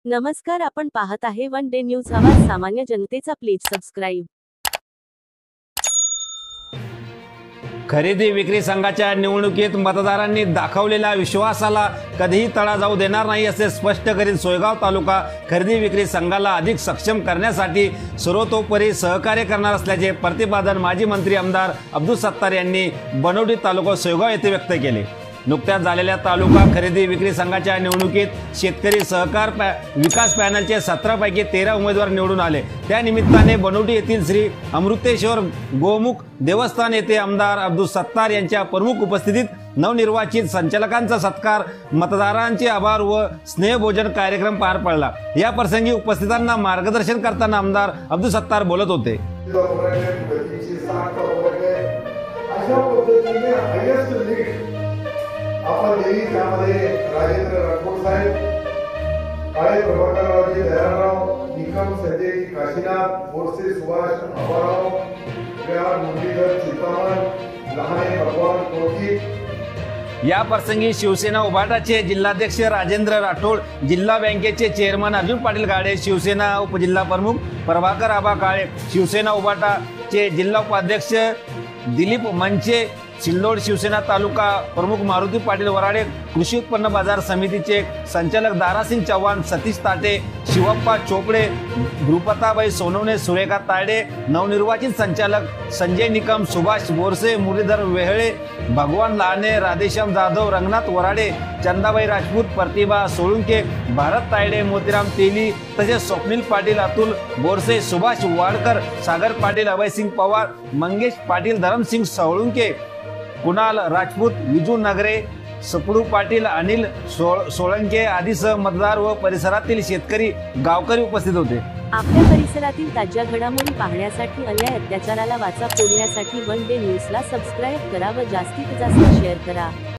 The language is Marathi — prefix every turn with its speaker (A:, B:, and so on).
A: नमस्कार, आपण पाहत आहे वन डे न्यूज आवाज सामान्य जनतेचा. Please subscribe.
B: खरेदी विक्री संघाच्या निवडणुकीत मतदारांनी दाखवलेल्या विश्वासाला कधीही तडा जाऊ देणार नाही असे स्पष्ट करीत सोयगाव तालुका खरेदी विक्री संघाला अधिक सक्षम करण्यासाठी सर्वतोपरी सहकार्य करणार असल्याचे प्रतिपादन माजी मंत्री आमदार अब्दुल सत्तार यांनी बनवडी तालुका सोयगाव येथे व्यक्त केले. नुकत्याच झालेल्या तालुका खरेदी विक्री संघाच्या निवडणुकीत शेतकरी सहकार विकास पॅनलचे 17 पैकी 13 उमेदवार निवडून आले. त्या निमित्ताने बनवडी येथील श्री अमृतेश्वर गोमुख देवस्थान येथे आमदार अब्दुल सत्तार यांच्या प्रमुख उपस्थितीत नवनिर्वाचित संचालकांचा सत्कार, मतदारांचे आभार व स्नेहभोजन कार्यक्रम पार पडला. या प्रसंगी उपस्थितांना मार्गदर्शन करताना आमदार अब्दुल सत्तार बोलत होते.
C: आपण देवी त्यामध्ये राजेंद्र राठोड साहेब, काळे प्रभाकररावजी दयाराव, निकम संजयजी काशीनाथ, बोरसे सुभाष आबाराव, व्यार मुरलीधर चिंतामण, लहाने भगवान कोठी.
B: या प्रसंगी शिवसेना उभाटाचे जिल्हाध्यक्ष राजेंद्र राठोड, जिल्हा बँकेचे चेअरमन अर्जुन पाटील गाडे, शिवसेना उपजिल्हा प्रमुख प्रभाकर आबा काळे, शिवसेना उभाटाचे जिल्हा उपाध्यक्ष दिलीप मंचे, सिल्लोड शिवसेना तालुका प्रमुख मारुती पाटील वराडे, कृषी उत्पन्न बाजार समितीचे संचालक दारासिंग चव्हाण, सतीश ताटे, शिवप्पा चोपडे, द्रुपताबाई सोनवणे, सुरेखा तायडे, नवनिर्वाचित संचालक संजय निकम, सुभाष बोरसे, मुरलीधर वेहळे, भगवान लाने, राधेश्याम जाधव, रंगनाथ वराडे, चंदाबाई राजपूत, प्रतिभा सोळुंके, भारत तायडे, मोतीराम तेली तसेच स्वप्नील पाटील, अतुल बोरसे, सुभाष वाडकर, सागर पाटील, अभयसिंग पवार, मंगेश पाटील, धरमसिंग सोळुंके, कुणाल राजपूत, विजू नगरे, सपडू पाटील, अनिल सोळंके आदीसह मतदार व परिसरातील शेतकरी गावकरी उपस्थित होते.
A: आपल्या परिसरातील ताज्या घडामोडी पाहण्यासाठी, अन्याय अत्याचाराला वाचा फोडण्यासाठी वन डे न्यूजला सबस्क्राईब करा व जास्तीत जास्त शेअर करा.